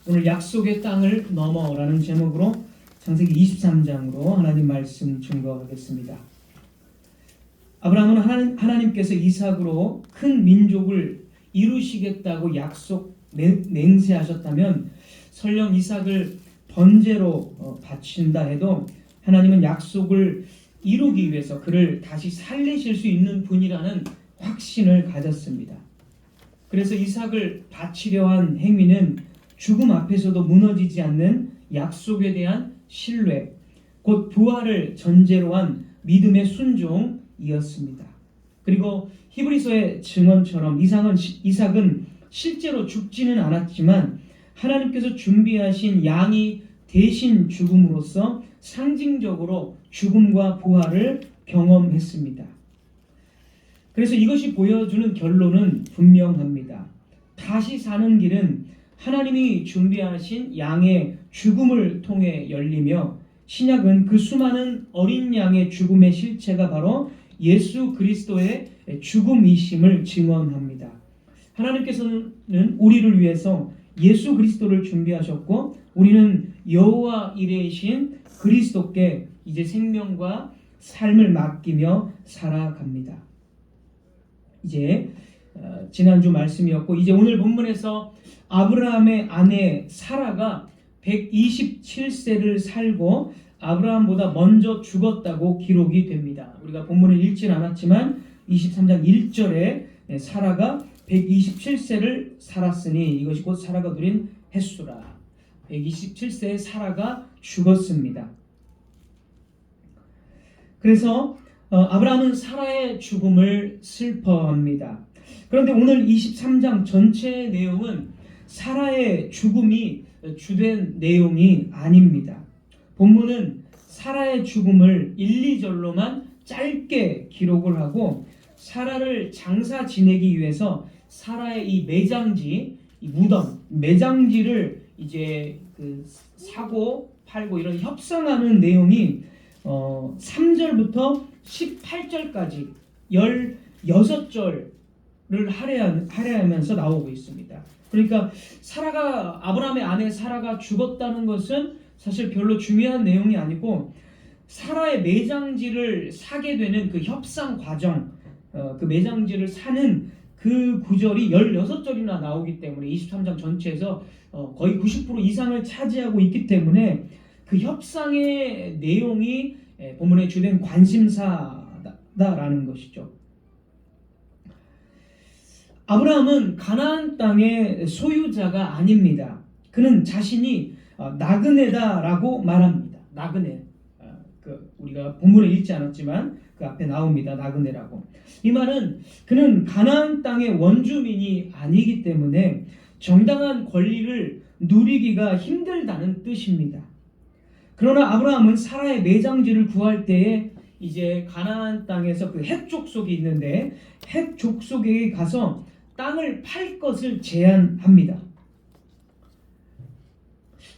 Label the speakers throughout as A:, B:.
A: 오늘 약속의 땅을 넘어라는 제목으로 창세기 23장으로 하나님 말씀 증거하겠습니다. 아브라함은 하나님께서 이삭으로 큰 민족을 이루시겠다고 약속 맹세하셨다면 설령 이삭을 번제로 바친다 해도 하나님은 약속을 이루기 위해서 그를 다시 살리실 수 있는 분이라는 확신을 가졌습니다. 그래서 이삭을 바치려 한 행위는 죽음 앞에서도 무너지지 않는 약속에 대한 신뢰, 곧 부활을 전제로 한 믿음의 순종이었습니다. 그리고 히브리서의 증언처럼 이삭은 실제로 죽지는 않았지만 하나님께서 준비하신 양이 대신 죽음으로써 상징적으로 죽음과 부활을 경험했습니다. 그래서 이것이 보여주는 결론은 분명합니다. 다시 사는 길은 하나님이 준비하신 양의 죽음을 통해 열리며 신약은 그 수많은 어린 양의 죽음의 실체가 바로 예수 그리스도의 죽음이심을 증언합니다. 하나님께서는 우리를 위해서 예수 그리스도를 준비하셨고 우리는 여호와 이레이신 그리스도께 이제 생명과 삶을 맡기며 살아갑니다. 이제 지난주 말씀이었고 이제 오늘 본문에서 아브라함의 아내 사라가 127세를 살고 아브라함보다 먼저 죽었다고 기록이 됩니다. 우리가 본문을 읽진 않았지만 23장 1절에 사라가 127세를 살았으니 이것이 곧 사라가 누린 햇수라. 127세의 사라가 죽었습니다. 그래서 아브라함은 사라의 죽음을 슬퍼합니다. 그런데 오늘 23장 전체 내용은 사라의 죽음이 주된 내용이 아닙니다. 본문은 사라의 죽음을 1, 2절로만 짧게 기록을 하고 사라를 장사 지내기 위해서 사라의 이 매장지, 이 무덤, 매장지를 이제 사고 팔고 이런 협상하는 내용이 3절부터 18절까지 16절을 할애하면서 나오고 있습니다. 그러니까 사라가 아브라함의 아내 사라가 죽었다는 것은 사실 별로 중요한 내용이 아니고 사라의 매장지를 사게 되는 그 협상 과정, 그 매장지를 사는 그 구절이 16절이나 나오기 때문에 23장 전체에서 거의 90% 이상을 차지하고 있기 때문에 그 협상의 내용이 본문의 주된 관심사다라는 것이죠. 아브라함은 가나안 땅의 소유자가 아닙니다. 그는 자신이 나그네다라고 말합니다. 나그네. 우리가 본문에 읽지 않았지만 그 앞에 나옵니다. 나그네라고. 이 말은 그는 가나안 땅의 원주민이 아니기 때문에 정당한 권리를 누리기가 힘들다는 뜻입니다. 그러나 아브라함은 사라의 매장지를 구할 때에 이제 가나안 땅에서 그 헷 족속이 있는데 헷 족속에 가서 땅을 팔 것을 제안합니다.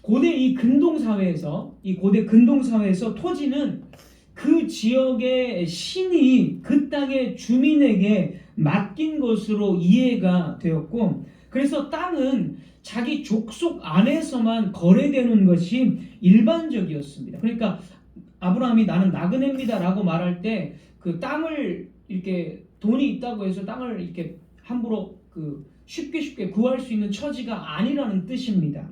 A: 고대 근동사회에서 토지는 그 지역의 신이 그 땅의 주민에게 맡긴 것으로 이해가 되었고 그래서 땅은 자기 족속 안에서만 거래되는 것이 일반적이었습니다. 그러니까 아브라함이 나는 나그네입니다 라고 말할 때 그 땅을 이렇게 돈이 있다고 해서 땅을 이렇게 함부로 쉽게 구할 수 있는 처지가 아니라는 뜻입니다.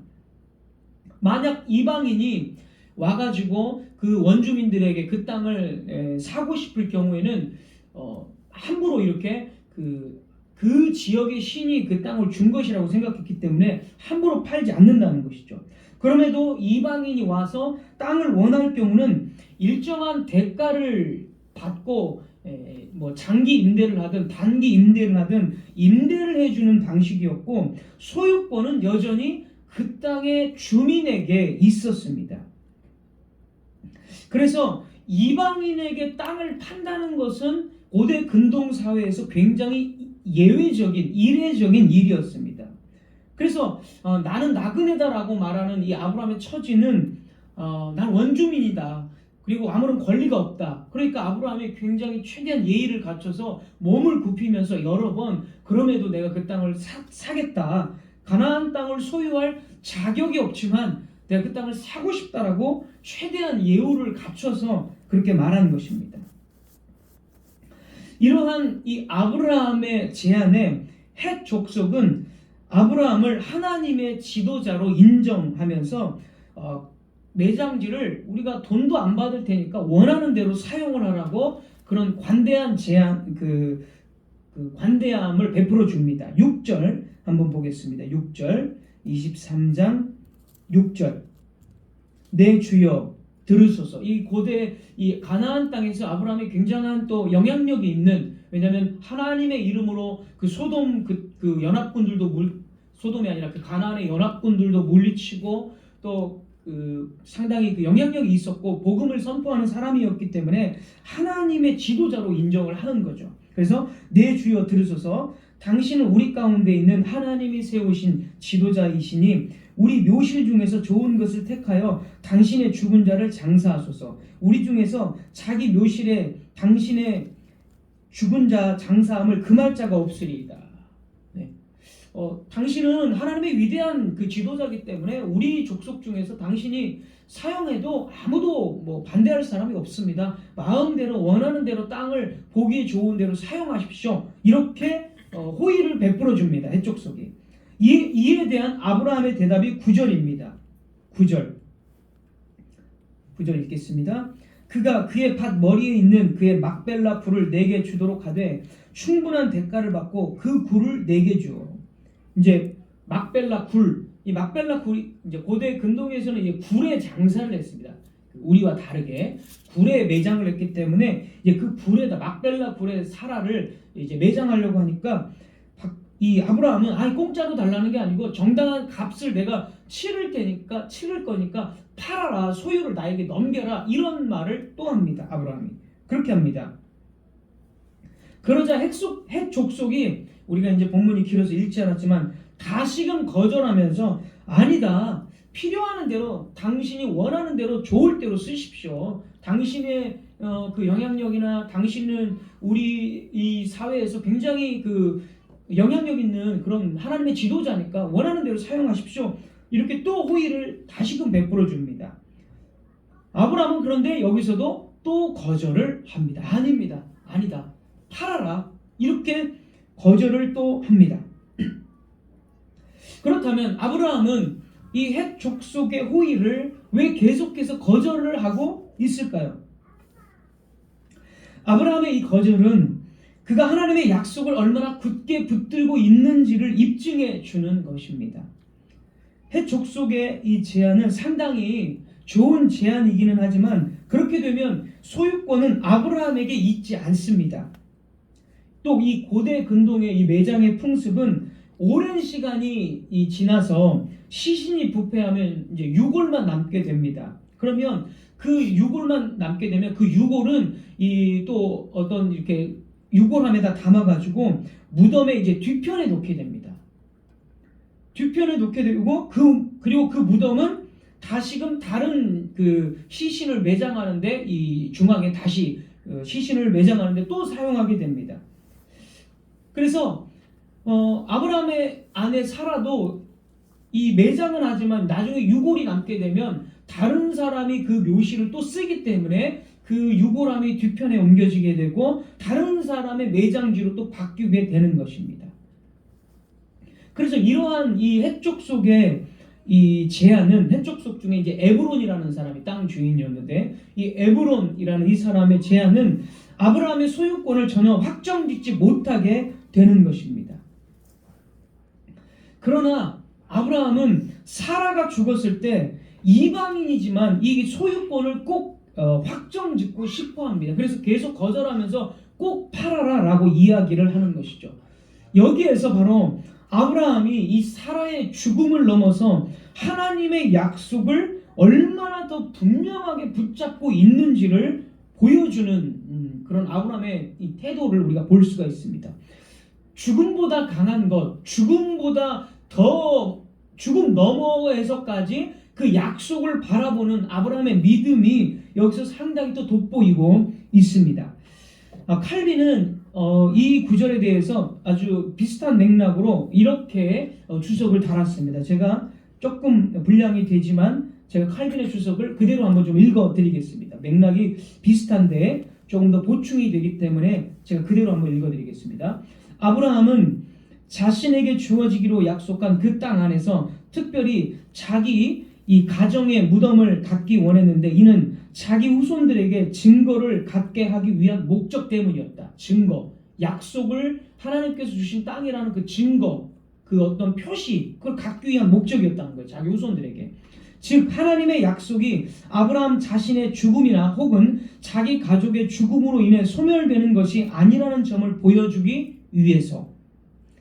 A: 만약 이방인이 와가지고 그 원주민들에게 그 땅을 사고 싶을 경우에는 함부로 이렇게 그 지역의 신이 그 땅을 준 것이라고 생각했기 때문에 함부로 팔지 않는다는 것이죠. 그럼에도 이방인이 와서 땅을 원할 경우는 일정한 대가를 받고 장기 임대를 하든 단기 임대를 하든 임대를 해주는 방식이었고 소유권은 여전히 그 땅의 주민에게 있었습니다. 그래서 이방인에게 땅을 판다는 것은 고대 근동사회에서 굉장히 예외적인 이례적인 일이었습니다. 그래서 나는 나그네다라고 말하는 이 아브라함의 처지는 난 원주민이다. 그리고 아무런 권리가 없다. 그러니까 아브라함이 굉장히 최대한 예의를 갖춰서 몸을 굽히면서 여러 번 그럼에도 내가 그 땅을 사겠다. 가나안 땅을 소유할 자격이 없지만 내가 그 땅을 사고 싶다라고 최대한 예우를 갖춰서 그렇게 말한 것입니다. 이러한 이 아브라함의 제안에 헷 족속은 아브라함을 하나님의 지도자로 인정하면서 매장지를 우리가 돈도 안 받을 테니까 원하는 대로 사용을 하라고 그런 관대한 제안, 그 관대함을 베풀어 줍니다. 6절 한번 보겠습니다. 6절 23장 6절 내 주여 들으소서. 이 고대 이 가나안 땅에서 아브라함이 굉장한 또 영향력이 있는, 왜냐하면 하나님의 이름으로 그 소돔 그 연합군들도 소돔이 아니라 그 가나안의 연합군들도 물리치고 또 상당히 그 영향력이 있었고 복음을 선포하는 사람이었기 때문에 하나님의 지도자로 인정을 하는 거죠. 그래서 내 주여 들으소서. 당신은 우리 가운데 있는 하나님이 세우신 지도자이시니 우리 묘실 중에서 좋은 것을 택하여 당신의 죽은 자를 장사하소서. 우리 중에서 자기 묘실에 당신의 죽은 자 장사함을 금할 자가 없으리이다. 네. 당신은 하나님의 위대한 그 지도자이기 때문에 우리 족속 중에서 당신이 사용해도 아무도 뭐 반대할 사람이 없습니다. 마음대로 원하는 대로 땅을 보기 좋은 대로 사용하십시오. 이렇게 호의를 베풀어 줍니다. 헷족속이. 이에 대한 아브라함의 대답이 9절입니다. 9절 읽겠습니다. 그가 그의 밭 머리에 있는 그의 막벨라 굴을 내게 주도록 하되 충분한 대가를 받고 그 굴을 내게 주어. 이제 막벨라 굴, 이 막벨라 굴이 이제 고대 근동에서는 이제 굴의 장사를 했습니다. 우리와 다르게 굴에 매장을 했기 때문에 이제 그 굴에다 막벨라 굴의 사라를 이제 매장하려고 하니까 이 아브라함은 공짜로 달라는 게 아니고 정당한 값을 내가 치를 거니까 팔아라, 소유를 나에게 넘겨라, 이런 말을 또 합니다. 아브라함이 그렇게 합니다. 그러자 헷 족속이, 우리가 이제 본문이 길어서 읽지 않았지만 다시금 거절하면서 아니다, 필요하는 대로 당신이 원하는 대로 좋을 대로 쓰십시오. 당신의 그 영향력이나 당신은 우리 이 사회에서 굉장히 그 영향력 있는 그런 하나님의 지도자니까 원하는 대로 사용하십시오. 이렇게 또 호의를 다시금 베풀어 줍니다. 아브라함은 그런데 여기서도 또 거절을 합니다. 아니다, 팔아라, 이렇게 거절을 또 합니다. 그렇다면 아브라함은 이 헷 족속의 호의를 왜 계속해서 거절을 하고 있을까요? 아브라함의 이 거절은 그가 하나님의 약속을 얼마나 굳게 붙들고 있는지를 입증해 주는 것입니다. 헷 족속의 이 제안은 상당히 좋은 제안이기는 하지만 그렇게 되면 소유권은 아브라함에게 있지 않습니다. 또 이 고대 근동의 이 매장의 풍습은 오랜 시간이 지나서 시신이 부패하면 이제 유골만 남게 됩니다. 그러면 그 유골만 남게 되면 그 유골은 이 또 어떤 이렇게 유골함에다 담아가지고 무덤에 이제 뒤편에 놓게 됩니다. 뒤편에 놓게 되고 그리고 그 무덤은 다시금 다른 그 시신을 매장하는데 이 중앙에 다시 시신을 매장하는데 또 사용하게 됩니다. 그래서 아브라함의 아내 사라도 이 매장은 하지만 나중에 유골이 남게 되면 다른 사람이 그 묘실을 또 쓰기 때문에 그 유골함이 뒤편에 옮겨지게 되고 다른 사람의 매장지로 또 바뀌게 되는 것입니다. 그래서 이러한 이 헷 족속의 이 제안은, 헷 족속 중에 이제 에브론이라는 사람이 땅 주인이었는데 이 에브론이라는 이 사람의 제안은 아브라함의 소유권을 전혀 확정짓지 못하게 되는 것입니다. 그러나 아브라함은 사라가 죽었을 때 이방인이지만 이 소유권을 꼭 확정짓고 싶어 합니다. 그래서 계속 거절하면서 꼭 팔아라 라고 이야기를 하는 것이죠. 여기에서 바로 아브라함이 이 사라의 죽음을 넘어서 하나님의 약속을 얼마나 더 분명하게 붙잡고 있는지를 보여주는 그런 아브라함의 이 태도를 우리가 볼 수가 있습니다. 죽음보다 강한 것, 죽음보다 더 죽음 너머에서까지 그 약속을 바라보는 아브라함의 믿음이 여기서 상당히 또 돋보이고 있습니다. 칼빈은 이 구절에 대해서 아주 비슷한 맥락으로 이렇게 주석을 달았습니다. 제가 조금 분량이 되지만 제가 칼빈의 주석을 그대로 한번 좀 읽어드리겠습니다. 맥락이 비슷한데 조금 더 보충이 되기 때문에 제가 그대로 한번 읽어드리겠습니다. 아브라함은 자신에게 주어지기로 약속한 그 땅 안에서 특별히 자기 이 가정의 무덤을 갖기 원했는데 이는 자기 후손들에게 증거를 갖게 하기 위한 목적 때문이었다. 증거, 약속을 하나님께서 주신 땅이라는 그 증거, 그 어떤 표시, 그걸 갖기 위한 목적이었다는 거예요. 자기 후손들에게. 즉 하나님의 약속이 아브라함 자신의 죽음이나 혹은 자기 가족의 죽음으로 인해 소멸되는 것이 아니라는 점을 보여주기 위해서,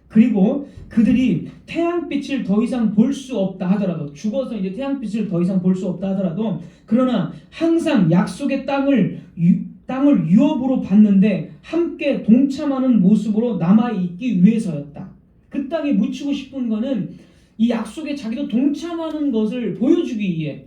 A: 그리고 그들이 태양빛을 더 이상 볼 수 없다 하더라도, 죽어서 이제 태양빛을 더 이상 볼 수 없다 하더라도, 그러나 항상 약속의 땅을 유업으로 받는데 함께 동참하는 모습으로 남아있기 위해서였다. 그 땅에 묻히고 싶은 거는 이 약속에 자기도 동참하는 것을 보여주기 위해,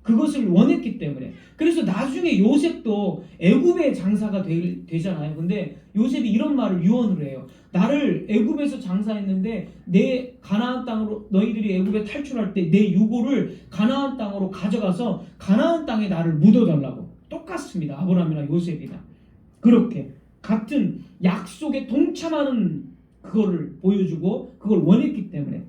A: 그것을 원했기 때문에. 그래서 나중에 요셉도 애굽의 장사가 되잖아요. 근데 요셉이 이런 말을 유언을 해요. 나를 애굽에서 장사했는데 내 가나안 땅으로, 너희들이 애굽에 탈출할 때 내 유고를 가나안 땅으로 가져가서 가나안 땅에 나를 묻어달라고. 똑같습니다. 아브라함이나 요셉이나 그렇게 같은 약속에 동참하는 그거를 보여주고 그걸 원했기 때문에.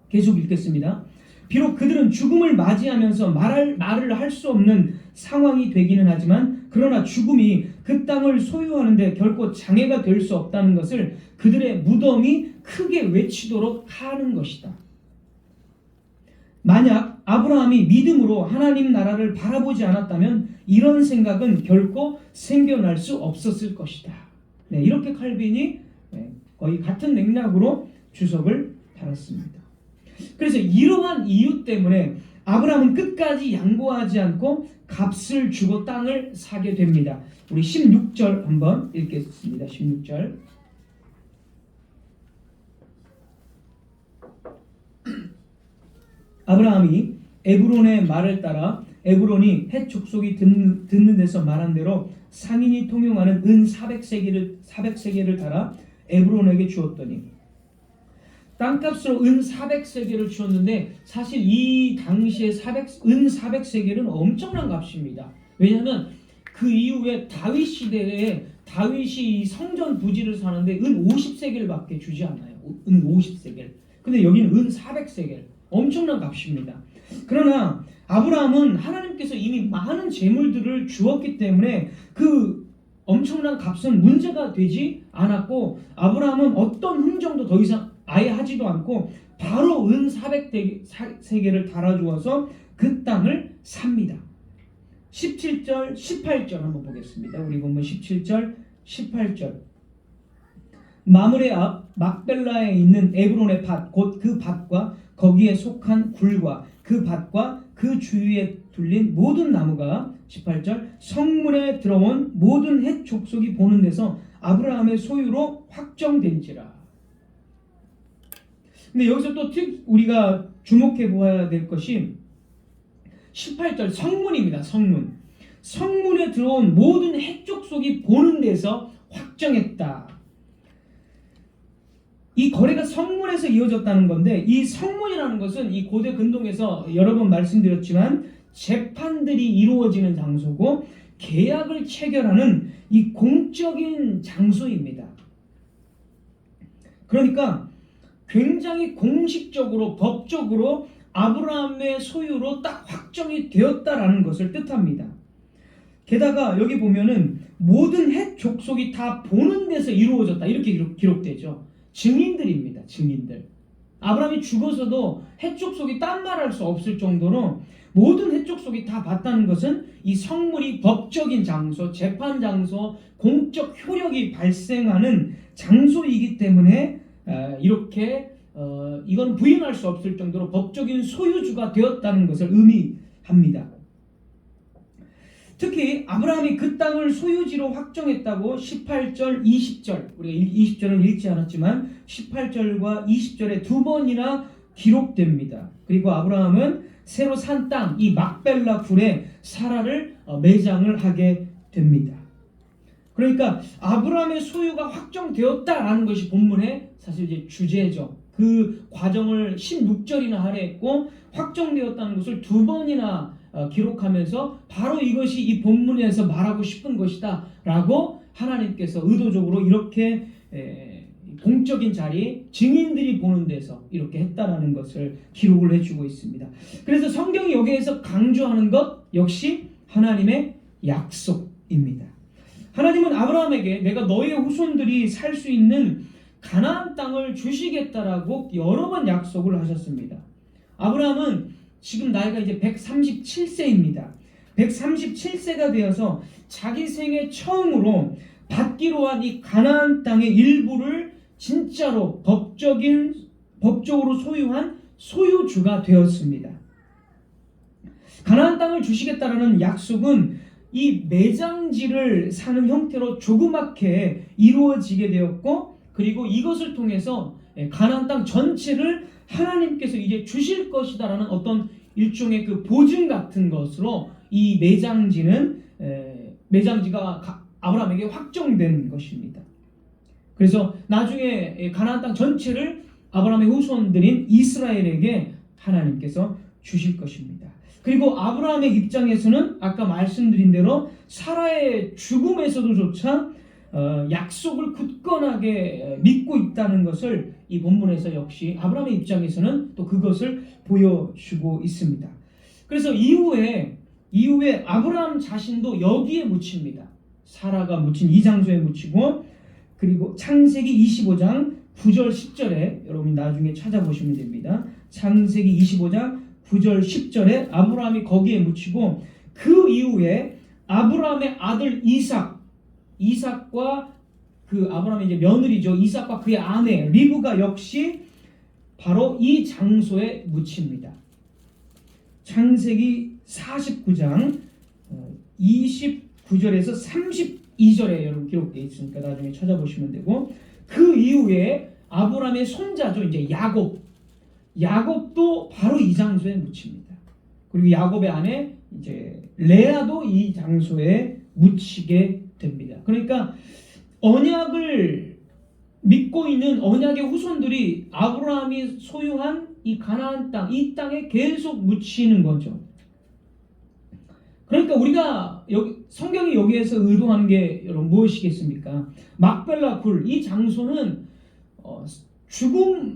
A: 계속 읽겠습니다. 비록 그들은 죽음을 맞이하면서 말을 할 수 없는 상황이 되기는 하지만, 그러나 죽음이 그 땅을 소유하는데 결코 장애가 될 수 없다는 것을 그들의 무덤이 크게 외치도록 하는 것이다. 만약 아브라함이 믿음으로 하나님 나라를 바라보지 않았다면 이런 생각은 결코 생겨날 수 없었을 것이다. 네, 이렇게 칼빈이 거의 같은 맥락으로 주석을 달았습니다. 그래서 이러한 이유 때문에 아브라함은 끝까지 양보하지 않고 값을 주고 땅을 사게 됩니다. 우리 16절 한번 읽겠습니다. 16절. 아브라함이 에브론의 말을 따라 에브론이 헷 족속이 듣는 데서 말한 대로 상인이 통용하는 은 400세겔을 달아 에브론에게 주었더니, 땅값으로 은 400세겔을 주었는데 사실 이 당시에 은 400세겔은 엄청난 값입니다. 왜냐하면 그 이후에 다윗 시대에 다윗이 성전 부지를 사는데 은 50세겔밖에 주지 않아요. 은 50세겔. 근데 여기는 은 400세겔. 엄청난 값입니다. 그러나 아브라함은 하나님께서 이미 많은 재물들을 주었기 때문에 그 엄청난 값은 문제가 되지 않았고, 아브라함은 어떤 흥정도 더 이상 아예 하지도 않고 바로 은 400세겔을 달아주어서 그 땅을 삽니다. 17절, 18절 한번 보겠습니다. 우리 본문 17절, 18절. 마므레 앞 막벨라에 있는 에브론의 밭, 곧 그 밭과 거기에 속한 굴과 그 밭과 그 주위에 둘린 모든 나무가, 18절, 성문에 들어온 모든 헷 족속이 보는 데서 아브라함의 소유로 확정된지라. 근데 여기서 또 우리가 주목해 보아야 될 것이 18절 성문입니다. 성문. 성문에 들어온 모든 헷 족속이 보는 데서 확정했다. 이 거래가 성문에서 이어졌다는 건데, 이 성문이라는 것은 이 고대 근동에서 여러 번 말씀드렸지만 재판들이 이루어지는 장소고 계약을 체결하는 이 공적인 장소입니다. 그러니까 굉장히 공식적으로 법적으로 아브라함의 소유로 딱 확정이 되었다라는 것을 뜻합니다. 게다가 여기 보면은 모든 헷 족속이 다 보는 데서 이루어졌다 이렇게 기록되죠. 증인들입니다. 증인들. 아브라함이 죽어서도 헷 족속이 딴 말할 수 없을 정도로 모든 헷 족속이 다 봤다는 것은 이 성문이 법적인 장소, 재판 장소, 공적 효력이 발생하는 장소이기 때문에 이렇게 이건 부인할 수 없을 정도로 법적인 소유주가 되었다는 것을 의미합니다. 특히 아브라함이 그 땅을 소유지로 확정했다고 18절, 20절, 우리가 20절은 읽지 않았지만 18절과 20절에 두 번이나 기록됩니다. 그리고 아브라함은 새로 산 땅, 이 막벨라 굴에 사라를 매장을 하게 됩니다. 그러니까 아브라함의 소유가 확정되었다라는 것이 본문의 사실 이제 주제죠. 그 과정을 16절이나 할애했고 확정되었다는 것을 두 번이나 기록하면서 바로 이것이 이 본문에서 말하고 싶은 것이다 라고 하나님께서 의도적으로 이렇게 공적인 자리, 증인들이 보는 데서 이렇게 했다라는 것을 기록을 해주고 있습니다. 그래서 성경이 여기에서 강조하는 것 역시 하나님의 약속입니다. 하나님은 아브라함에게 내가 너의 후손들이 살 수 있는 가나안 땅을 주시겠다라고 여러 번 약속을 하셨습니다. 아브라함은 지금 나이가 이제 137세입니다. 137세가 되어서 자기 생애 처음으로 받기로 한 이 가나안 땅의 일부를 진짜로 법적으로 소유한 소유주가 되었습니다. 가나안 땅을 주시겠다라는 약속은 이 매장지를 사는 형태로 조그맣게 이루어지게 되었고, 그리고 이것을 통해서 가나안 땅 전체를 하나님께서 이제 주실 것이다라는 어떤 일종의 그 보증 같은 것으로 이 매장지가 아브라함에게 확정된 것입니다. 그래서 나중에 가나안 땅 전체를 아브라함의 후손들인 이스라엘에게 하나님께서 주실 것입니다. 그리고 아브라함의 입장에서는 아까 말씀드린 대로 사라의 죽음에서도조차 약속을 굳건하게 믿고 있다는 것을 이 본문에서 역시 아브라함의 입장에서는 또 그것을 보여주고 있습니다. 그래서 이후에 아브라함 자신도 여기에 묻힙니다. 사라가 묻힌 이 장소에 묻히고, 그리고 창세기 25장 9절 10절에 여러분 나중에 찾아보시면 됩니다. 창세기 25장 9절 10절에 아브라함이 거기에 묻히고, 그 이후에 아브라함의 아들 이삭과 그 아브라함의 이제 며느리죠. 이삭과 그의 아내 리브가 역시 바로 이 장소에 묻힙니다. 창세기 49장 29절에서 32절에 여러분 기록되어 있으니까 나중에 찾아보시면 되고, 그 이후에 아브라함의 손자죠. 이제 야곱도 바로 이 장소에 묻힙니다. 그리고 야곱의 아내 이제 레아도 이 장소에 묻히게 됩니다. 그러니까 언약을 믿고 있는 언약의 후손들이 아브라함이 소유한 이 가나안 땅, 이 땅에 계속 묻히는 거죠. 그러니까 우리가 성경이 여기에서 의도하는 게 여러분 무엇이겠습니까? 막벨라 굴, 이 장소는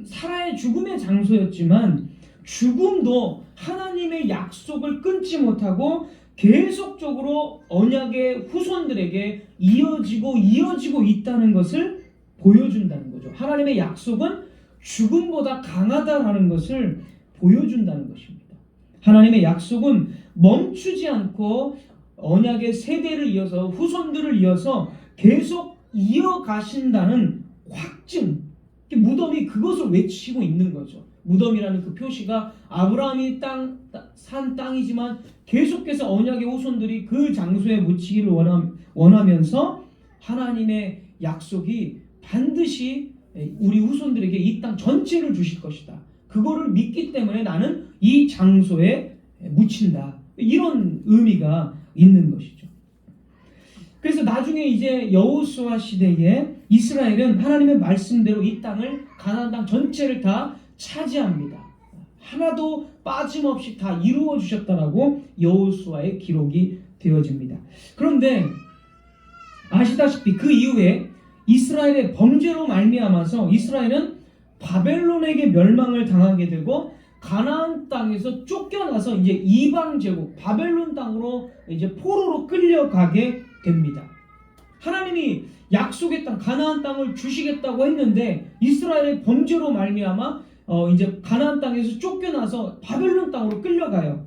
A: 사라의 죽음의 장소였지만 죽음도 하나님의 약속을 끊지 못하고 계속적으로 언약의 후손들에게 이어지고 있다는 것을 보여준다는 거죠. 하나님의 약속은 죽음보다 강하다라는 것을 보여준다는 것입니다. 하나님의 약속은 멈추지 않고 언약의 세대를 이어서 후손들을 이어서 계속 이어가신다는 확증, 무덤이 그것을 외치고 있는 거죠. 무덤이라는 그 표시가 아브라함이 산 땅이지만 계속해서 언약의 후손들이 그 장소에 묻히기를 원하면서 하나님의 약속이 반드시 우리 후손들에게 이 땅 전체를 주실 것이다. 그거를 믿기 때문에 나는 이 장소에 묻힌다. 이런 의미가 있는 것이죠. 그래서 나중에 이제 여호수아 시대에 이스라엘은 하나님의 말씀대로 이 땅을 가나안 땅 전체를 다 차지합니다. 하나도 빠짐없이 다 이루어 주셨다라고 여호수아의 기록이 되어집니다. 그런데 아시다시피 그 이후에 이스라엘의 범죄로 말미암아서 이스라엘은 바벨론에게 멸망을 당하게 되고 가나안 땅에서 쫓겨나서 이제 이방 제국 바벨론 땅으로 이제 포로로 끌려가게 됩니다. 하나님이 약속의 땅 가나안 땅을 주시겠다고 했는데 이스라엘의 범죄로 말미암아 이제 가나안 땅에서 쫓겨나서 바벨론 땅으로 끌려가요.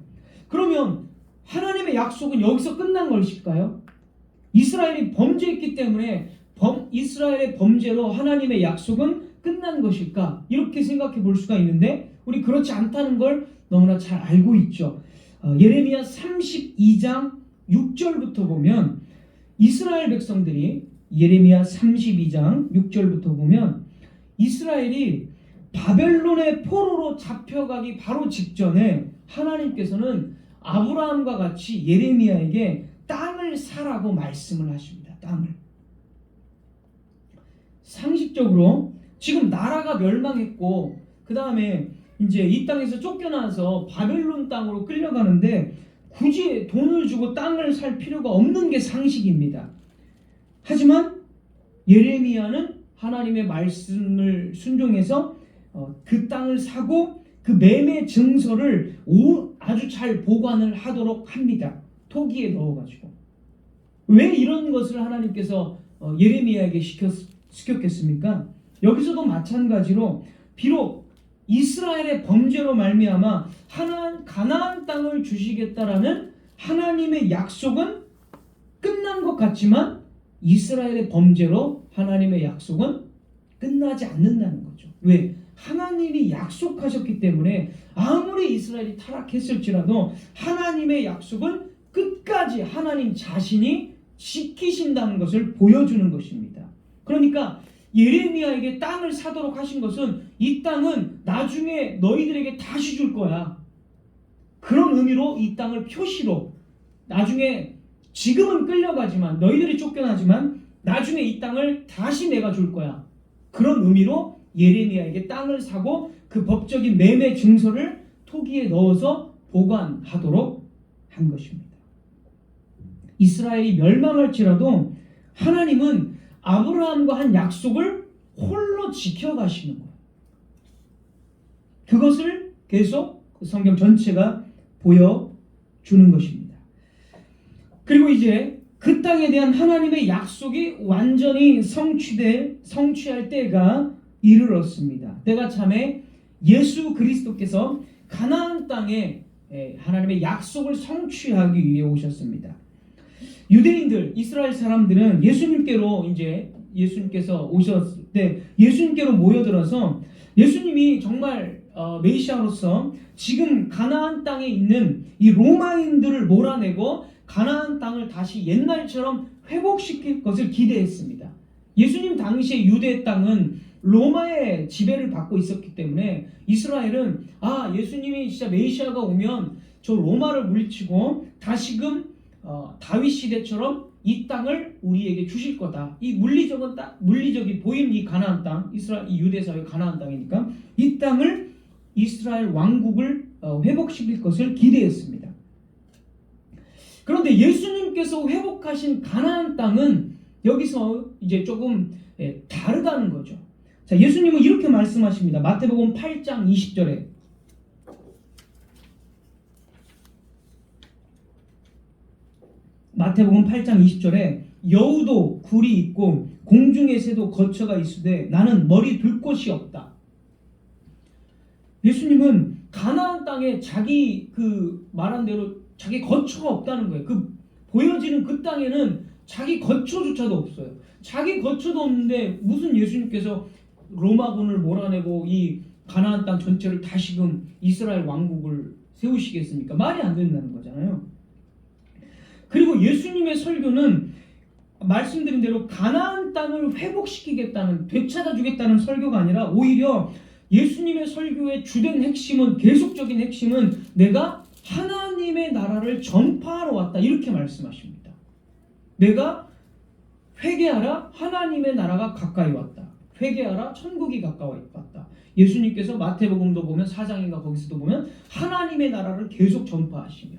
A: 그러면 하나님의 약속은 여기서 끝난 것일까요? 이스라엘이 범죄했기 때문에 이스라엘의 범죄로 하나님의 약속은 끝난 것일까? 이렇게 생각해 볼 수가 있는데 우리 그렇지 않다는 걸 너무나 잘 알고 있죠. 예레미야 32장 6절부터 보면 이스라엘 백성들이 예레미야 32장 6절부터 보면 이스라엘이 바벨론의 포로로 잡혀가기 바로 직전에 하나님께서는 아브라함과 같이 예레미야에게 땅을 사라고 말씀을 하십니다. 땅을. 상식적으로 지금 나라가 멸망했고 그 다음에 이제 이 땅에서 쫓겨나서 바벨론 땅으로 끌려가는데 굳이 돈을 주고 땅을 살 필요가 없는 게 상식입니다. 하지만 예레미야는 하나님의 말씀을 순종해서 그 땅을 사고 그 매매 증서를 아주 잘 보관을 하도록 합니다. 토기에 넣어가지고. 왜 이런 것을 하나님께서 예레미야에게 시켰겠습니까? 여기서도 마찬가지로 비록 이스라엘의 범죄로 말미암아 가나안 땅을 주시겠다라는 하나님의 약속은 끝난 것 같지만 이스라엘의 범죄로 하나님의 약속은 끝나지 않는다는 거죠. 왜? 하나님이 약속하셨기 때문에 아무리 이스라엘이 타락했을지라도 하나님의 약속은 끝까지 하나님 자신이 지키신다는 것을 보여주는 것입니다. 그러니까 예레미야에게 땅을 사도록 하신 것은 이 땅은 나중에 너희들에게 다시 줄 거야. 그런 의미로 이 땅을 표시로 나중에 지금은 끌려가지만 너희들이 쫓겨나지만 나중에 이 땅을 다시 내가 줄 거야. 그런 의미로 예레미야에게 땅을 사고 그 법적인 매매 증서를 토기에 넣어서 보관하도록 한 것입니다. 이스라엘이 멸망할지라도 하나님은 아브라함과 한 약속을 홀로 지켜가시는 거예요. 그것을 계속 성경 전체가 보여주는 것입니다. 그리고 이제 그 땅에 대한 하나님의 약속이 완전히 성취할 때가 이르렀습니다. 때가 참에 예수 그리스도께서 가나안 땅에 하나님의 약속을 성취하기 위해 오셨습니다. 유대인들, 이스라엘 사람들은 예수님께서 오셨을 때 예수님께로 모여들어서 예수님이 정말 메시아로서 지금 가나안 땅에 있는 이 로마인들을 몰아내고 가나안 땅을 다시 옛날처럼 회복시킬 것을 기대했습니다. 예수님 당시에 유대 땅은 로마의 지배를 받고 있었기 때문에 이스라엘은 예수님이 진짜 메시아가 오면 저 로마를 물리치고 다시금 다윗 시대처럼 이 땅을 우리에게 주실 거다. 이 물리적이 보이는 이 가나안 땅, 이 유대 사회 가나안 땅이니까 이 땅을 이스라엘 왕국을 회복시킬 것을 기대했습니다. 그런데 예수님께서 회복하신 가나안 땅은 여기서 이제 조금 다르다는 거죠. 자, 예수님은 이렇게 말씀하십니다. 마태복음 8장 20절에 마태복음 8장 20절에 여우도 굴이 있고 공중의 새도 거처가 있으되 나는 머리 둘 곳이 없다. 예수님은 가나안 땅에 자기 말한 대로 자기 거처가 없다는 거예요. 보여지는 그 땅에는 자기 거처조차도 없어요. 자기 거처도 없는데 무슨 예수님께서 로마군을 몰아내고 이 가나안 땅 전체를 다시금 이스라엘 왕국을 세우시겠습니까? 말이 안 된다는 거잖아요. 그리고 예수님의 설교는 말씀드린 대로 가나안 땅을 회복시키겠다는, 되찾아주겠다는 설교가 아니라 오히려 예수님의 설교의 주된 핵심은, 계속적인 핵심은 내가 하나님의 나라를 전파하러 왔다, 이렇게 말씀하십니다. 내가 회개하라, 하나님의 나라가 가까이 왔다. 회개하라, 천국이 가까이 왔다. 예수님께서 마태복음도 보면 4장인가 거기서도 보면 하나님의 나라를 계속 전파하시며,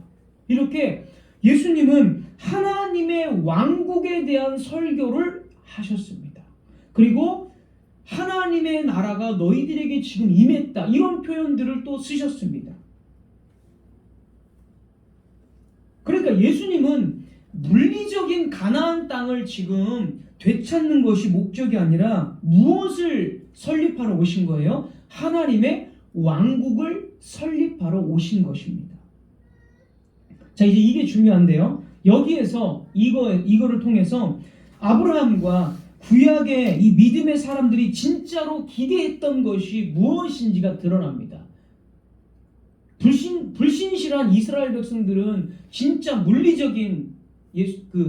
A: 이렇게 예수님은 하나님의 왕국에 대한 설교를 하셨습니다. 그리고 하나님의 나라가 너희들에게 지금 임했다, 이런 표현들을 또 쓰셨습니다. 그러니까 예수님은 물리적인 가나안 땅을 지금 되찾는 것이 목적이 아니라 무엇을 설립하러 오신 거예요? 하나님의 왕국을 설립하러 오신 것입니다. 자, 이제 이게 중요한데요. 여기에서 이거를 통해서 아브라함과 구약의 이 믿음의 사람들이 진짜로 기대했던 것이 무엇인지가 드러납니다. 불신실한 이스라엘 백성들은 진짜 물리적인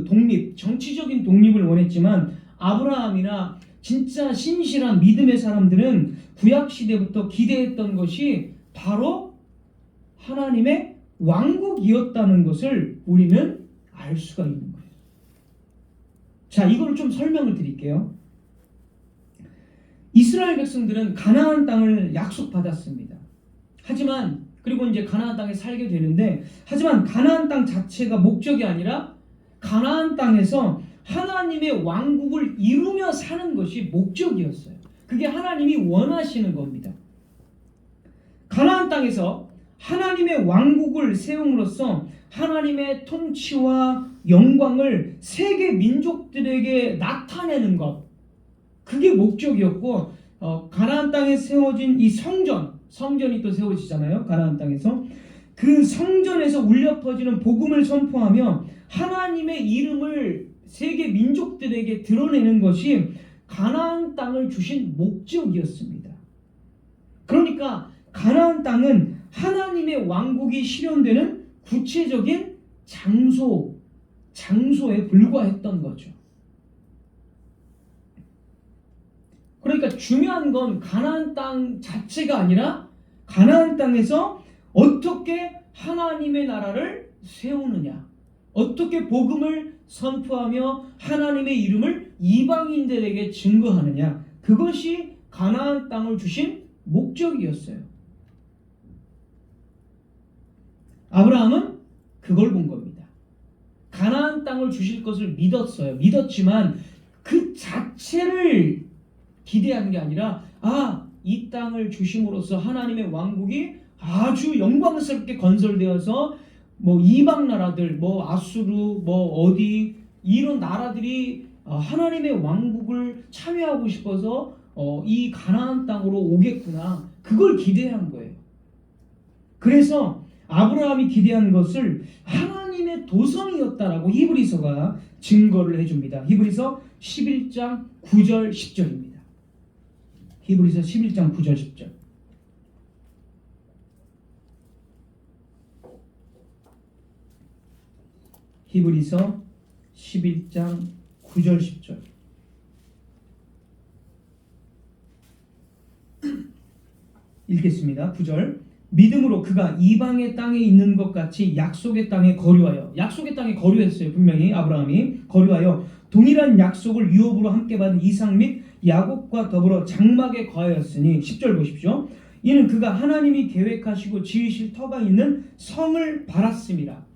A: 독립, 정치적인 독립을 원했지만 아브라함이나 진짜 신실한 믿음의 사람들은 구약 시대부터 기대했던 것이 바로 하나님의 왕국이었다는 것을 우리는 알 수가 있는 거예요. 자, 이걸 좀 설명을 드릴게요. 이스라엘 백성들은 가나안 땅을 약속받았습니다. 하지만 그리고 이제 가나안 땅에 살게 되는데, 하지만 가나안 땅 자체가 목적이 아니라 가나안 땅에서 하나님의 왕국을 이루며 사는 것이 목적이었어요. 그게 하나님이 원하시는 겁니다. 가나안 땅에서 하나님의 왕국을 세움으로써 하나님의 통치와 영광을 세계 민족들에게 나타내는 것, 그게 목적이었고, 가나안 땅에 세워진 이 성전이 또 세워지잖아요. 가나안 땅에서 그 성전에서 울려 퍼지는 복음을 선포하며 하나님의 이름을 세계 민족들에게 드러내는 것이 가나안 땅을 주신 목적이었습니다. 그러니까 가나안 땅은 하나님의 왕국이 실현되는 구체적인 장소에 불과했던 거죠. 그러니까 중요한 건 가나안 땅 자체가 아니라 가나안 땅에서 어떻게 하나님의 나라를 세우느냐, 어떻게 복음을 선포하며 하나님의 이름을 이방인들에게 증거하느냐, 그것이 가나안 땅을 주신 목적이었어요. 아브라함은 그걸 본 겁니다. 가나안 땅을 주실 것을 믿었어요. 믿었지만 그 자체를 기대한 게 아니라, 이 땅을 주심으로써 하나님의 왕국이 아주 영광스럽게 건설되어서 이방 나라들, 아수르, 어디 이런 나라들이 하나님의 왕국을 참여하고 싶어서 이 가나안 땅으로 오겠구나, 그걸 기대한 거예요. 그래서 아브라함이 기대한 것을 하나님의 도성이었다라고 히브리서가 증거를 해줍니다. 히브리서 11장 9절 10절입니다. 히브리서 11장 9절 10절. 히브리서 11장 9절 10절. 읽겠습니다. 9절. 믿음으로 그가 이방의 땅에 있는 것 같이 약속의 땅에 거류하여, 약속의 땅에 거류했어요. 분명히 아브라함이 거류하여 동일한 약속을 유업으로 함께 받은 이삭 및 야곱과 더불어 장막에 거하였으니, 10절 보십시오. 이는 그가 하나님이 계획하시고 지으실 터가 있는 성을 바랐음이라.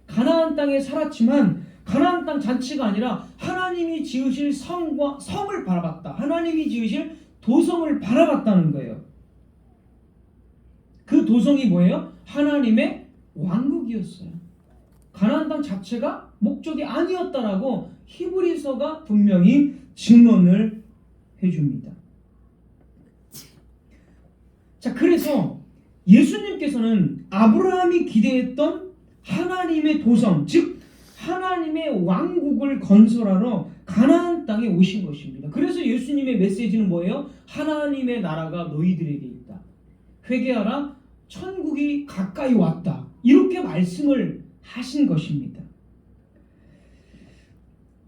A: 가나안 땅에 살았지만 가나안 땅 자체가 아니라 하나님이 지으실 성을 바라봤다. 하나님이 지으실 도성을 바라봤다는 거예요. 그 도성이 뭐예요? 하나님의 왕국이었어요. 가나안 땅 자체가 목적이 아니었다라고 히브리서가 분명히 증언을 해줍니다. 자, 그래서 예수님께서는 아브라함이 기대했던 하나님의 도성, 즉 하나님의 왕국을 건설하러 가나안 땅에 오신 것입니다. 그래서 예수님의 메시지는 뭐예요? 하나님의 나라가 너희들에게 있다. 회개하라, 천국이 가까이 왔다. 이렇게 말씀을 하신 것입니다.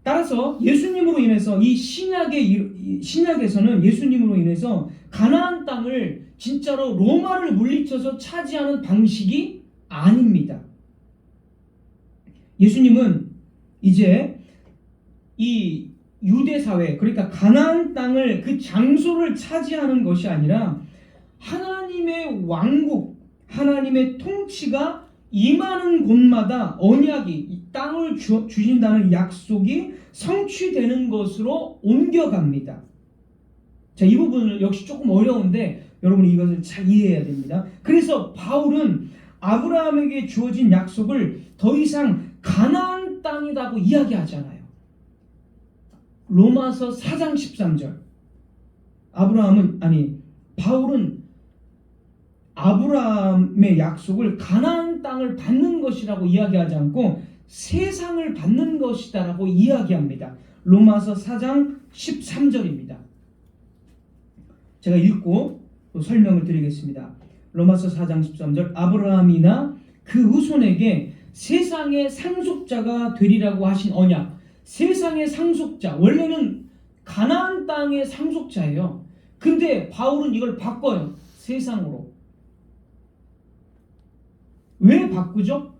A: 따라서 예수님으로 인해서 이 신약에서는 예수님으로 인해서 가나안 땅을 진짜로 로마를 물리쳐서 차지하는 방식이 아닙니다. 예수님은 이제 이 유대 사회, 그러니까 가나안 땅을, 그 장소를 차지하는 것이 아니라 하나님의 왕국, 하나님의 통치가 임하는 곳마다 언약이, 이 땅을 주신다는 약속이 성취되는 것으로 옮겨갑니다. 자, 이 부분은 역시 조금 어려운데 여러분 이것을 잘 이해해야 됩니다. 그래서 바울은 아브라함에게 주어진 약속을 더 이상 가나안 땅이라고 이야기하잖아요. 로마서 4장 13절. 바울은 아브라함의 약속을 가나안 땅을 받는 것이라고 이야기하지 않고 세상을 받는 것이다라고 이야기합니다. 로마서 4장 13절입니다. 제가 읽고 또 설명을 드리겠습니다. 로마서 4장 13절. 아브라함이나 그 후손에게 세상의 상속자가 되리라고 하신 언약. 세상의 상속자, 원래는 가나안 땅의 상속자예요. 근데 바울은 이걸 바꿔요. 세상으로. 왜 바꾸죠?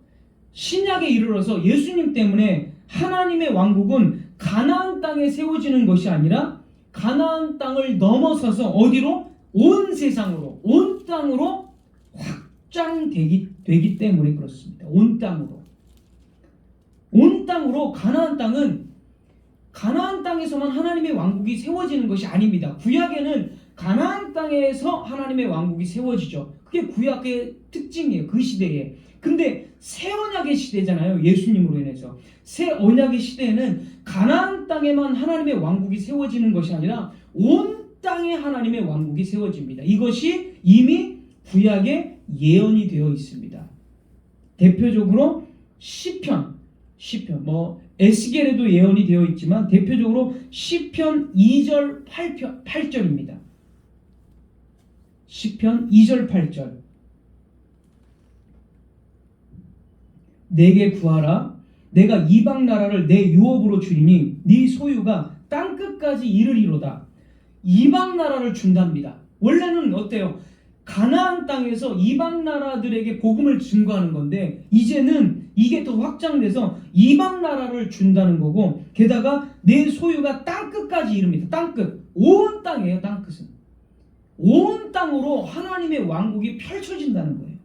A: 신약에 이르러서 예수님 때문에 하나님의 왕국은 가나안 땅에 세워지는 것이 아니라 가나안 땅을 넘어서서 어디로? 온 세상으로, 온 땅으로 확장되기 때문에 그렇습니다. 온 땅으로. 온 땅으로. 가나안 땅에서만 하나님의 왕국이 세워지는 것이 아닙니다. 구약에는 가나안 땅에서 하나님의 왕국이 세워지죠. 그게 구약의 특징이에요. 그 시대에. 근데 새 언약의 시대잖아요. 예수님으로 인해서. 새 언약의 시대에는 가나안 땅에만 하나님의 왕국이 세워지는 것이 아니라 온 땅에 하나님의 왕국이 세워집니다. 이것이 이미 구약에 예언이 되어 있습니다. 대표적으로 시편 에스겔에도 예언이 되어 있지만 대표적으로 시편 2절 8절입니다. 시편 2절 8절. 내게 구하라. 내가 이방 나라를 내 유업으로 주리니 네 소유가 땅끝까지 이르리로다. 이방 나라를 준답니다. 원래는 어때요? 가나안 땅에서 이방 나라들에게 복음을 증거하는 건데 이제는 이게 더 확장돼서 이방 나라를 준다는 거고, 게다가 내 소유가 땅끝까지 이릅니다. 땅끝. 온 땅이에요. 땅끝은. 온 땅으로 하나님의 왕국이 펼쳐진다는 거예요.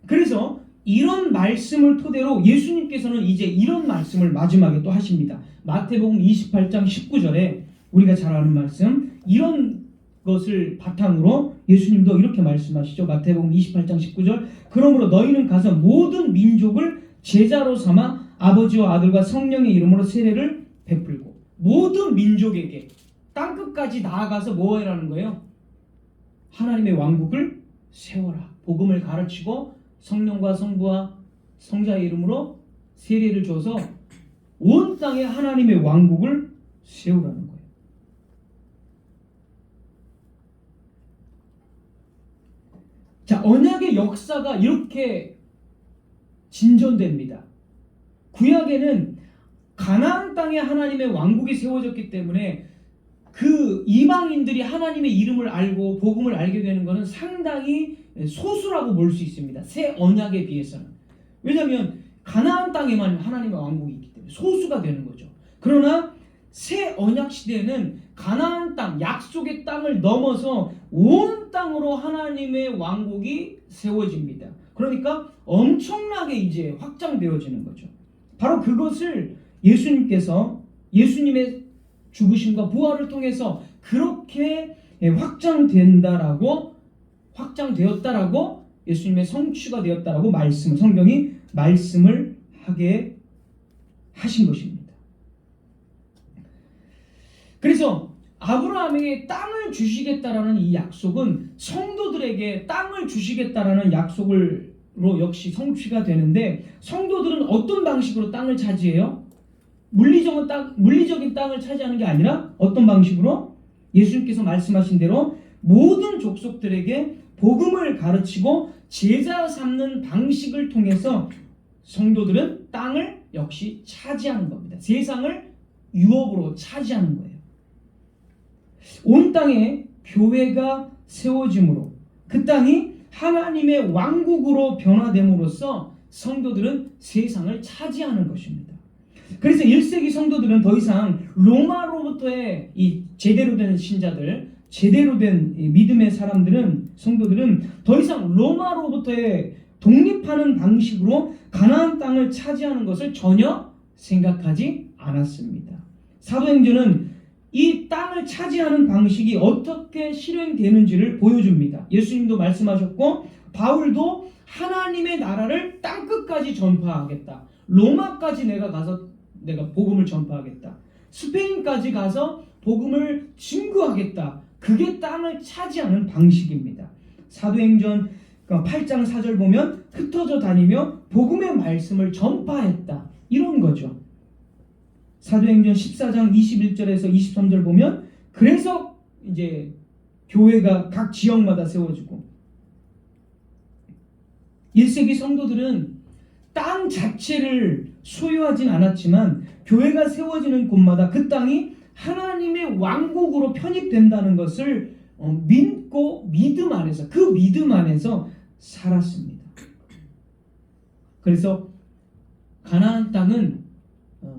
A: 그래서 이런 말씀을 토대로 예수님께서는 이제 이런 말씀을 마지막에 또 하십니다. 마태복음 28장 19절에 우리가 잘 아는 말씀, 이런 것을 바탕으로 예수님도 이렇게 말씀하시죠. 마태복음 28장 19절. 그러므로 너희는 가서 모든 민족을 제자로 삼아 아버지와 아들과 성령의 이름으로 세례를 베풀고. 모든 민족에게 땅끝까지 나아가서 뭐 해라는 거예요? 하나님의 왕국을 세워라. 복음을 가르치고 성령과 성부와 성자의 이름으로 세례를 줘서 온 땅에 하나님의 왕국을 세우라는 거예요. 자, 언약의 역사가 이렇게 진전됩니다. 구약에는 가나안 땅에 하나님의 왕국이 세워졌기 때문에 그 이방인들이 하나님의 이름을 알고 복음을 알게 되는 것은 상당히 소수라고 볼 수 있습니다. 새 언약에 비해서는. 왜냐하면 가나안 땅에만 하나님의 왕국이 있기 때문에 소수가 되는 거죠. 그러나 새 언약 시대에는 가나안 땅, 약속의 땅을 넘어서 온 땅으로 하나님의 왕국이 세워집니다. 그러니까 엄청나게 이제 확장되어지는 거죠. 바로 그것을 예수님께서 예수님의 죽으심과 부활을 통해서 그렇게 확장되었다라고 예수님의 성취가 되었다라고 성경이 말씀을 하게 하신 것입니다. 그래서 아브라함에게 땅을 주시겠다라는 이 약속은 성도들에게 땅을 주시겠다라는 약속으로 역시 성취가 되는데, 성도들은 어떤 방식으로 땅을 차지해요? 물리적인 땅을 차지하는 게 아니라 어떤 방식으로? 예수님께서 말씀하신 대로 모든 족속들에게 복음을 가르치고 제자 삼는 방식을 통해서 성도들은 땅을 역시 차지하는 겁니다. 세상을 유업으로 차지하는 거예요. 온 땅에 교회가 세워짐으로 그 땅이 하나님의 왕국으로 변화됨으로써 성도들은 세상을 차지하는 것입니다. 그래서 1세기 성도들은 더 이상 로마로부터의 이 제대로 된 신자들, 제대로 된 믿음의 성도들은 더 이상 로마로부터의 독립하는 방식으로 가나안 땅을 차지하는 것을 전혀 생각하지 않았습니다. 사도행전은 이 땅을 차지하는 방식이 어떻게 실행되는지를 보여줍니다. 예수님도 말씀하셨고 바울도 하나님의 나라를 땅끝까지 전파하겠다. 로마까지 내가 복음을 전파하겠다. 스페인까지 가서 복음을 증거하겠다. 그게 땅을 차지하는 방식입니다. 사도행전 8장 4절 보면 흩어져 다니며 복음의 말씀을 전파했다. 이런 거죠. 사도행전 14장 21절에서 23절 보면 그래서 이제 교회가 각 지역마다 세워지고, 1세기 성도들은 땅 자체를 소유하진 않았지만 교회가 세워지는 곳마다 그 땅이 하나님의 왕국으로 편입된다는 것을 믿고 그 믿음 안에서 살았습니다. 그래서 가나안 땅은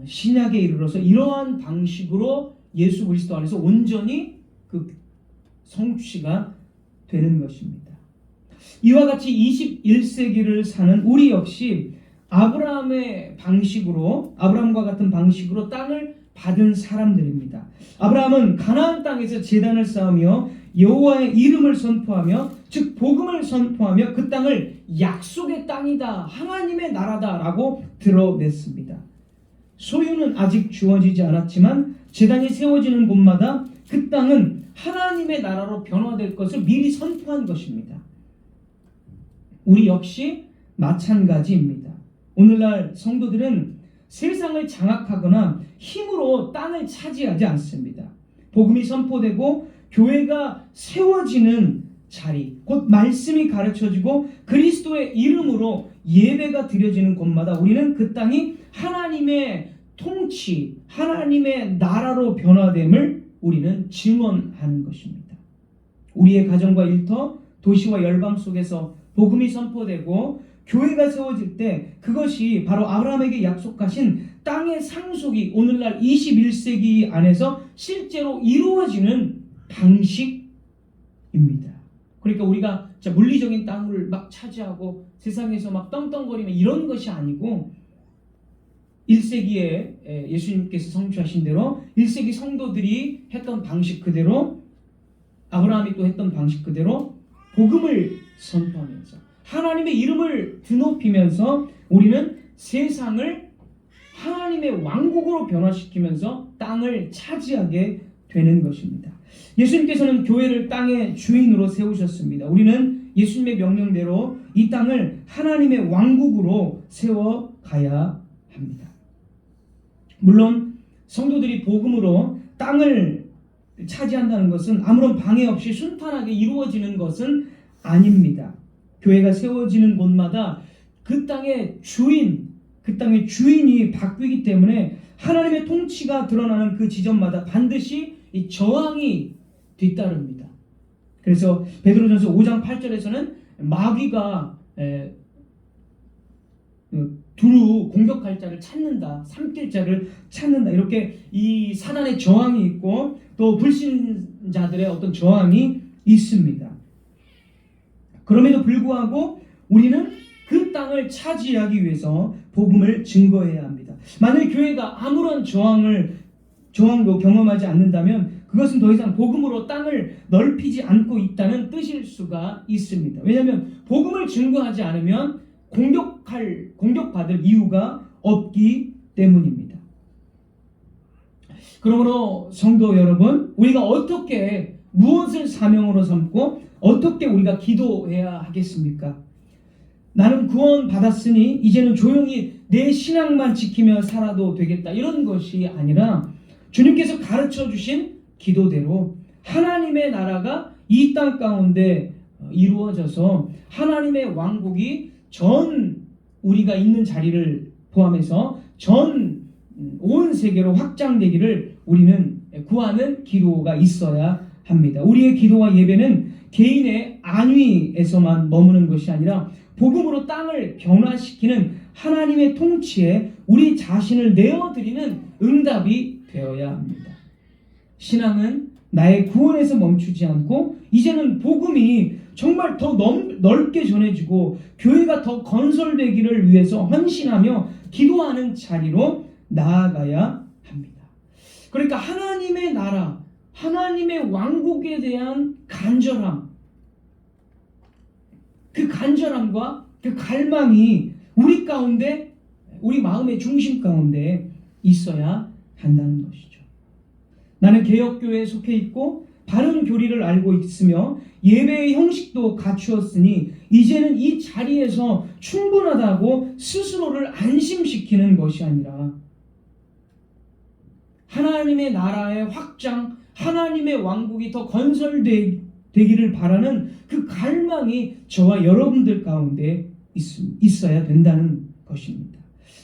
A: 신약에 이르러서 이러한 방식으로 예수 그리스도 안에서 온전히 그 성취가 되는 것입니다. 이와 같이 21세기를 사는 우리 역시 아브라함과 같은 방식으로 땅을 받은 사람들입니다. 아브라함은 가나안 땅에서 제단을 쌓으며 여호와의 이름을 선포하며, 즉 복음을 선포하며 그 땅을 약속의 땅이다, 하나님의 나라다라고 드러냈습니다. 소유는 아직 주어지지 않았지만 제단이 세워지는 곳마다 그 땅은 하나님의 나라로 변화될 것을 미리 선포한 것입니다. 우리 역시 마찬가지입니다. 오늘날 성도들은 세상을 장악하거나 힘으로 땅을 차지하지 않습니다. 복음이 선포되고 교회가 세워지는 자리, 곧 말씀이 가르쳐지고 그리스도의 이름으로 예배가 드려지는 곳마다 우리는 그 땅이 하나님의 통치, 하나님의 나라로 변화됨을 우리는 증언하는 것입니다. 우리의 가정과 일터, 도시와 열방 속에서 복음이 선포되고 교회가 세워질 때 그것이 바로 아브라함에게 약속하신 땅의 상속이 오늘날 21세기 안에서 실제로 이루어지는 방식입니다. 그러니까 우리가 물리적인 땅을 막 차지하고 세상에서 막 떵떵거리며 이런 것이 아니고 1세기에 예수님께서 성취하신 대로 1세기 성도들이 했던 방식 그대로, 아브라함이 또 했던 방식 그대로 복음을 선포하면서 하나님의 이름을 드높이면서 우리는 세상을 하나님의 왕국으로 변화시키면서 땅을 차지하게 되는 것입니다. 예수님께서는 교회를 땅의 주인으로 세우셨습니다. 우리는 예수님의 명령대로 이 땅을 하나님의 왕국으로 세워가야 합니다. 물론 성도들이 복음으로 땅을 차지한다는 것은 아무런 방해 없이 순탄하게 이루어지는 것은 아닙니다. 교회가 세워지는 곳마다 그 땅의 주인이 바뀌기 때문에 하나님의 통치가 드러나는 그 지점마다 반드시 이 저항이 뒤따릅니다. 그래서 베드로전서 5장 8절에서는 마귀가 두루 공격할 자를 찾는다, 삼킬 자를 찾는다, 이렇게 이 사단의 저항이 있고 또 불신자들의 어떤 저항이 있습니다. 그럼에도 불구하고 우리는 그 땅을 차지하기 위해서 복음을 증거해야 합니다. 만약 교회가 아무런 저항도 경험하지 않는다면 그것은 더 이상 복음으로 땅을 넓히지 않고 있다는 뜻일 수가 있습니다. 왜냐하면 복음을 증거하지 않으면 공격받을 이유가 없기 때문입니다. 그러므로 성도 여러분, 우리가 어떻게 무엇을 사명으로 삼고 어떻게 우리가 기도해야 하겠습니까? 나는 구원 받았으니 이제는 조용히 내 신앙만 지키며 살아도 되겠다, 이런 것이 아니라 주님께서 가르쳐 주신 기도대로 하나님의 나라가 이 땅 가운데 이루어져서 하나님의 왕국이 전 우리가 있는 자리를 포함해서 전 온 세계로 확장되기를 우리는 구하는 기도가 있어야 합니다. 우리의 기도와 예배는 개인의 안위에서만 머무는 것이 아니라 복음으로 땅을 변화시키는 하나님의 통치에 우리 자신을 내어드리는 응답이 되어야 합니다. 신앙은 나의 구원에서 멈추지 않고 이제는 복음이 정말 더 넓게 전해지고 교회가 더 건설되기를 위해서 헌신하며 기도하는 자리로 나아가야 합니다. 그러니까 하나님의 나라, 하나님의 왕국에 대한 간절함, 그 간절함과 그 갈망이 우리 가운데, 우리 마음의 중심 가운데 있어야 한다는 것이죠. 나는 개혁교회에 속해 있고 바른 교리를 알고 있으며 예배의 형식도 갖추었으니 이제는 이 자리에서 충분하다고 스스로를 안심시키는 것이 아니라 하나님의 나라의 확장, 하나님의 왕국이 더 건설되기를 바라는 그 갈망이 저와 여러분들 가운데 있어야 된다는 것입니다.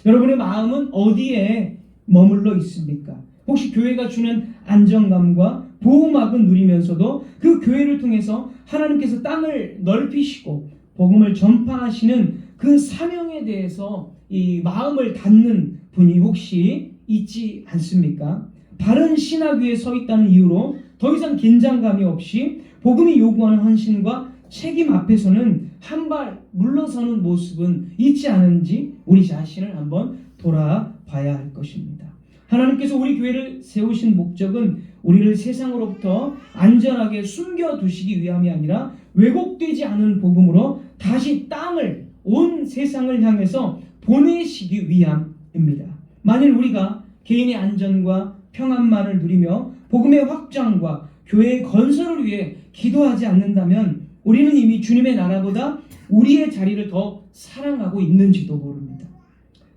A: 여러분의 마음은 어디에 머물러 있습니까? 혹시 교회가 주는 안정감과 보호막은 누리면서도 그 교회를 통해서 하나님께서 땅을 넓히시고 복음을 전파하시는 그 사명에 대해서 이 마음을 닫는 분이 혹시 있지 않습니까? 바른 신학 위에 서 있다는 이유로 더 이상 긴장감이 없이 복음이 요구하는 헌신과 책임 앞에서는 한 발 물러서는 모습은 있지 않은지 우리 자신을 한번 돌아봐야 할 것입니다. 하나님께서 우리 교회를 세우신 목적은 우리를 세상으로부터 안전하게 숨겨두시기 위함이 아니라 왜곡되지 않은 복음으로 다시 땅을, 온 세상을 향해서 보내시기 위함입니다. 만일 우리가 개인의 안전과 평안만을 누리며 복음의 확장과 교회의 건설을 위해 기도하지 않는다면 우리는 이미 주님의 나라보다 우리의 자리를 더 사랑하고 있는지도 모릅니다.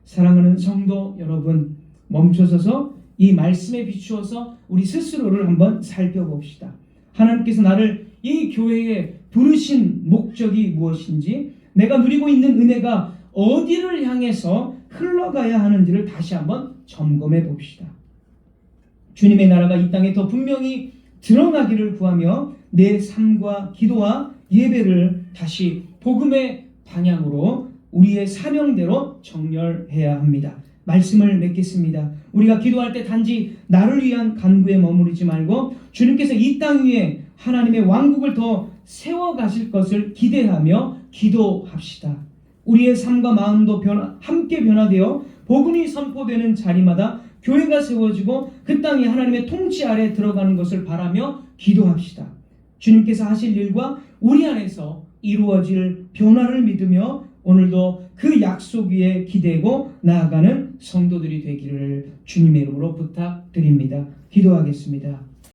A: 사랑하는 성도 여러분, 멈춰서서 이 말씀에 비추어서 우리 스스로를 한번 살펴봅시다. 하나님께서 나를 이 교회에 부르신 목적이 무엇인지, 내가 누리고 있는 은혜가 어디를 향해서 흘러가야 하는지를 다시 한번 점검해 봅시다. 주님의 나라가 이 땅에 더 분명히 드러나기를 구하며 내 삶과 기도와 예배를 다시 복음의 방향으로 우리의 사명대로 정렬해야 합니다. 말씀을 맺겠습니다. 우리가 기도할 때 단지 나를 위한 간구에 머무르지 말고 주님께서 이 땅 위에 하나님의 왕국을 더 세워가실 것을 기대하며 기도합시다. 우리의 삶과 마음도 함께 변화되어 복음이 선포되는 자리마다 교회가 세워지고 그 땅이 하나님의 통치 아래 들어가는 것을 바라며 기도합시다. 주님께서 하실 일과 우리 안에서 이루어질 변화를 믿으며 오늘도 그 약속 위에 기대고 나아가는 성도들이 되기를 주님의 이름으로 부탁드립니다. 기도하겠습니다.